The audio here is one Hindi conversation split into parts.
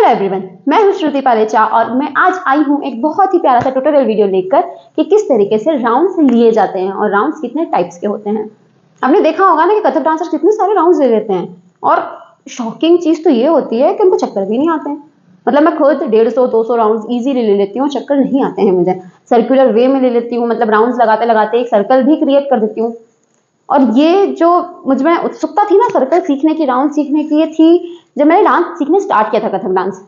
हेलो एवरीवन, मैं हूं श्रुति पालेचा और मैं आज आई हूं एक बहुत ही प्यारा सा ट्यूटोरियल वीडियो लेकर कि किस तरीके से राउंड्स लिए जाते हैं और राउंड्स कितने टाइप्स के होते हैं। आपने देखा होगा ना कि कथक डांसर्स कितने सारे राउंड्स ले लेते हैं और शॉकिंग चीज तो ये होती है कि उनको चक्कर भी नहीं आते हैं। मतलब मैं खुद 150-200 राउंड्स इजीली ले लेती हूँ, चक्कर नहीं आते हैं मुझे। सर्कुलर वे में ले लेती हूँ, मतलब राउंड्स लगाते लगाते एक सर्कल भी क्रिएट कर देती हूँ। और ये जो मुझ में उत्सुकता थी ना सर्कल सीखने की, राउंड सीखने की, ये थी जब मैंने डांस सीखने स्टार्ट किया था, कथक डांस।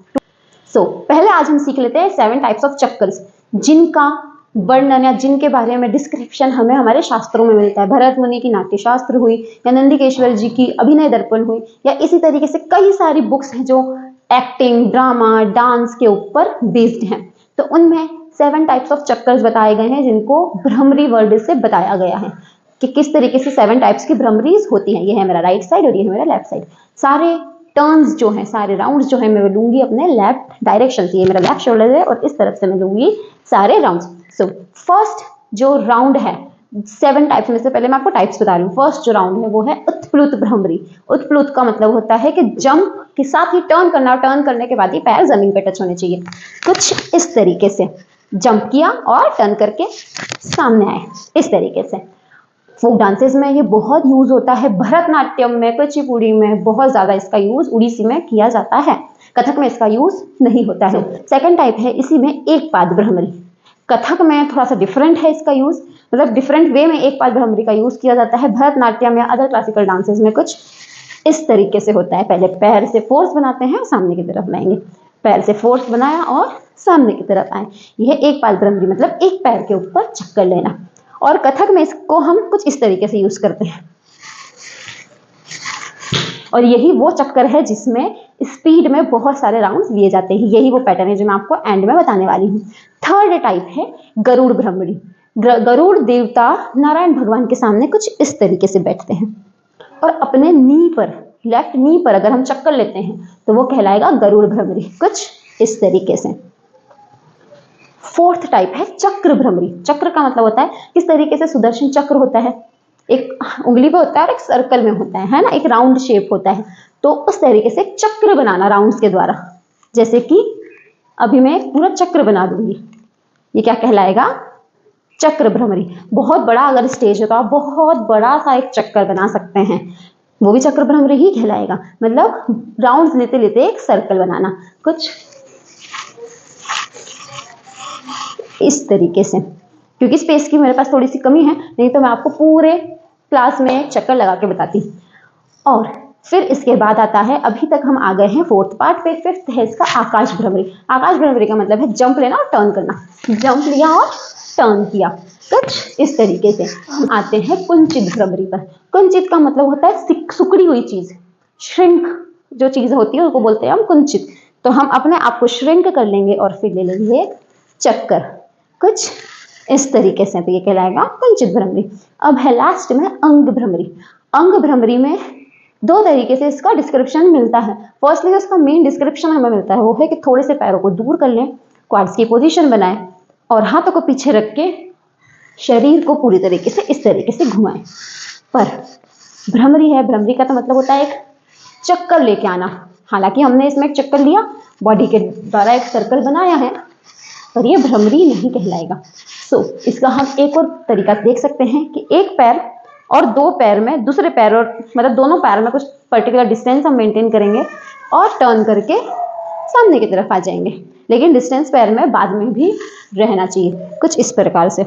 पहले आज हम सीख लेते हैं 7 टाइप्स ऑफ चक्कर्स, जिनका वर्णन या जिनके बारे में डिस्क्रिप्शन हमें हमारे शास्त्रों में मिलता है। भरत मुनि की नाट्य शास्त्र हुई या नंदिकेश्वर जी की अभिनय दर्पण हुई या इसी तरीके से कई सारी बुक्स हैं जो एक्टिंग, ड्रामा, डांस के ऊपर बेस्ड हैं। तो उनमें 7 टाइप्स ऑफ चक्कर्स बताए गए हैं जिनको भ्रमरी वर्ड से बताया गया है कि किस तरीके से 7 टाइप्स की भ्रमरीज होती हैं। ये है मेरा राइट साइड और ये है मेरा लेफ्ट साइड। सारे टर्न्स जो हैं, सारे राउंड्स जो हैं, मैं लूंगी अपने लेफ्ट डायरेक्शन से। ये मेरा लेफ्ट शोल्डर है और इस तरफ से मैं लूंगी सारे राउंड्स। सो फर्स्ट जो राउंड है 7 टाइप्स में से, पहले मैं आपको टाइप्स बता रही हूँ। फर्स्ट जो राउंड है वो है उत्प्लुत भ्रमरी। उत्प्लुत का मतलब होता है कि जंप के साथ ही टर्न करना, टर्न करने के बाद ही पैर जमीन पे टच होने चाहिए। कुछ इस तरीके से जंप किया और टर्न करके सामने आए, इस तरीके से। फोक डांसेस में ये बहुत यूज होता है, भरतनाट्यम में, कुचिपुड़ी में बहुत ज्यादा इसका यूज उड़ीसी में किया जाता है। कथक में इसका यूज नहीं होता है। सेकंड टाइप है इसी में एक पाद भ्रमरी। कथक में थोड़ा सा डिफरेंट है इसका यूज, मतलब डिफरेंट वे में एक पाद भ्रमरी का यूज किया जाता है। भरतनाट्यम या अदर क्लासिकल डांसेस में कुछ इस तरीके से होता है। पहले पैर से फोर्स बनाते हैं, सामने की तरफ लाएंगे, पैर से फोर्स बनाया और सामने की तरफ आए। यह एक पाद भ्रमरी, मतलब एक पैर के ऊपर चक्कर लेना। और कथक में इसको हम कुछ इस तरीके से यूज करते हैं और यही वो चक्कर है जिसमें स्पीड में बहुत सारे राउंड्स लिए जाते हैं। यही वो पैटर्न है जो मैं आपको एंड में बताने वाली हूँ। थर्ड टाइप है गरुड़ भ्रमरी। गरुड़ देवता नारायण भगवान के सामने कुछ इस तरीके से बैठते हैं और अपने नी पर, लेफ्ट नी पर अगर हम चक्कर लेते हैं तो वो कहलाएगा गरुड़ भ्रमरी, कुछ इस तरीके से। फोर्थ टाइप है चक्र भ्रमरी। चक्र का मतलब होता है किस तरीके से सुदर्शन चक्र होता है, एक उंगली पे होता है और एक सर्कल में होता है ना, एक राउंड शेप होता है। तो उस तरीके से चक्र बनाना राउंड्स के द्वारा। जैसे कि अभी मैं एक पूरा चक्र बना दूंगी, ये क्या कहलाएगा, चक्र भ्रमरी। बहुत बड़ा अगर स्टेज हो तो आप बहुत बड़ा सा एक चक्कर बना सकते हैं, वो भी चक्र भ्रमरी ही कहलाएगा। मतलब राउंड्स लेते लेते एक सर्कल बनाना, कुछ इस तरीके से। क्योंकि स्पेस की मेरे पास थोड़ी सी कमी है, नहीं तो मैं आपको पूरे क्लास में एक चक्कर लगा के बताती। और फिर इसके बाद आता है, अभी तक हम आ गए हैं फोर्थ पार्ट पे। फिफ्थ है इसका आकाश भ्रमरी। आकाश भ्रमरी का मतलब है जंप लेना और टर्न करना। जंप लिया और टर्न किया, कुछ इस तरीके से। हम आते हैं कुंचित भ्रमरी पर। कुंचित का मतलब होता है सिकुड़ी हुई चीज, श्रिंक जो चीज होती है उसको बोलते हैं हम कुंचित। तो हम अपने आप को श्रिंक कर लेंगे और फिर ले लेंगे चक्कर, कुछ इस तरीके से। तो ये कहलाएगा कुंचित भ्रमरी। अब है लास्ट में अंग भ्रमरी। अंग भ्रमरी में 2 तरीके से इसका डिस्क्रिप्शन मिलता है। फर्स्टली जो इसका मेन डिस्क्रिप्शन हमें मिलता है वो है कि थोड़े से पैरों को दूर कर लें, क्वाड्स की पोजीशन बनाएं और हाथों को पीछे रख के शरीर को पूरी तरीके से इस तरीके से घुमाएं। पर भ्रमरी है, भ्रमरी का तो मतलब होता है एक चक्कर लेके आना। हालांकि हमने इसमें एक चक्कर लिया, बॉडी के द्वारा एक सर्कल बनाया है, पर ये भ्रमरी नहीं कहलाएगा। इसका हम एक और तरीका देख सकते हैं कि एक पैर और 2 पैर में, दूसरे पैर और मतलब दोनों पैर में कुछ पर्टिकुलर डिस्टेंस हम मेंटेन करेंगे और टर्न करके सामने की तरफ आ जाएंगे। लेकिन डिस्टेंस पैर में बाद में भी रहना चाहिए, कुछ इस प्रकार से।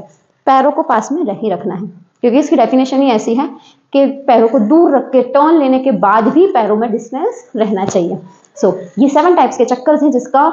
पैरों को पास में नहीं रखना है, क्योंकि इसकी डेफिनेशन ही ऐसी है कि पैरों को दूर रख के टर्न लेने के बाद भी पैरों में डिस्टेंस रहना चाहिए। ये 7 टाइप्स के चक्कर हैं जिसका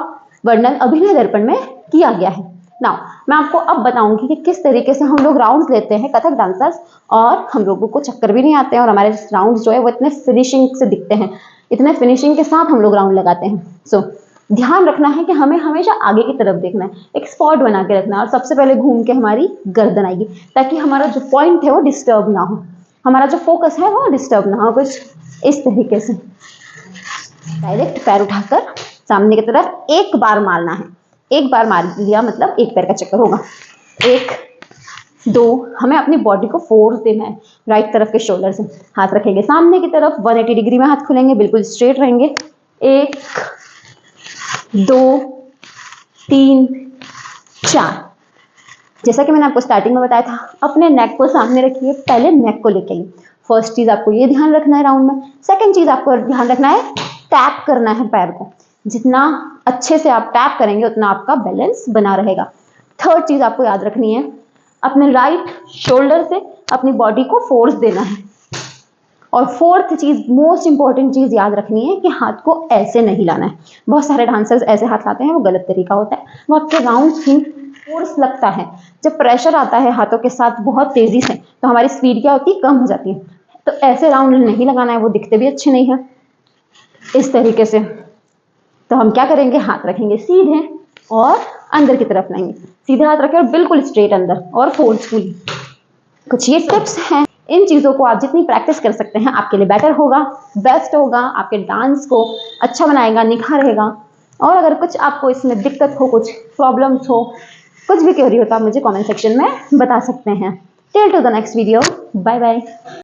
वर्णन अभिनय दर्पण में किया गया है। नाउ मैं आपको अब बताऊंगी कि किस तरीके से हम लोग राउंड्स लेते हैं कथक डांसर्स, और हम लोगों को चक्कर भी नहीं आते हैं और हमारे राउंड्स जो है वो इतने फिनिशिंग से दिखते हैं, इतने फिनिशिंग के साथ हम लोग राउंड लगाते हैं। ध्यान रखना है कि हमें हमेशा आगे की तरफ देखना है, एक स्पॉट बना के रखना है और सबसे पहले घूम के हमारी गर्दन आएगी, ताकि हमारा जो पॉइंट है वो डिस्टर्ब ना हो, हमारा जो फोकस है वो डिस्टर्ब ना हो, कुछ इस तरीके से। डायरेक्ट पैर उठाकर सामने की तरफ एक बार मारना है। एक बार मार लिया मतलब एक पैर का चक्कर होगा। 1 2, हमें अपनी बॉडी को फोर्स देना है। राइट तरफ के शोल्डर से हाथ रखेंगे सामने की तरफ, 180 डिग्री में हाथ खुलेंगे, बिल्कुल स्ट्रेट रहेंगे। 1 2, 3, 4। जैसा कि मैंने आपको स्टार्टिंग में बताया था, अपने नेक को सामने रखिए, पहले नेक को लेके आइए। फर्स्ट चीज आपको ये ध्यान रखना है राउंड में। सेकंड चीज आपको ध्यान रखना है, टैप करना है पैर को। जितना अच्छे से आप टैप करेंगे उतना आपका बैलेंस बना रहेगा। थर्ड चीज आपको याद रखनी है, अपने राइट शोल्डर से अपनी बॉडी को फोर्स देना है। और फोर्थ चीज, मोस्ट इंपॉर्टेंट चीज याद रखनी है कि हाथ को ऐसे नहीं लाना है। बहुत सारे डांसर्स ऐसे हाथ लाते हैं, वो गलत तरीका होता है। वो आपके राउंड में फोर्स लगता है। जब प्रेशर आता है हाथों के साथ बहुत तेजी से, तो हमारी स्पीड क्या होती है, कम हो जाती है। तो ऐसे राउंड नहीं लगाना है, वो दिखते भी अच्छे नहीं है इस तरीके से। तो हम क्या करेंगे, हाथ रखेंगे सीधे और अंदर की तरफ लाएंगे। सीधे हाथ रखें और बिल्कुल स्ट्रेट अंदर और फोर्सफुली। कुछ ये टिप्स हैं, इन चीज़ों को आप जितनी प्रैक्टिस कर सकते हैं आपके लिए बेटर होगा, बेस्ट होगा, आपके डांस को अच्छा बनाएगा, निखारेगा। और अगर कुछ आपको इसमें दिक्कत हो, कुछ प्रॉब्लम्स हो, कुछ भी क्वेरी हो, तो आप मुझे कमेंट सेक्शन में बता सकते हैं। Till to the next video, bye bye.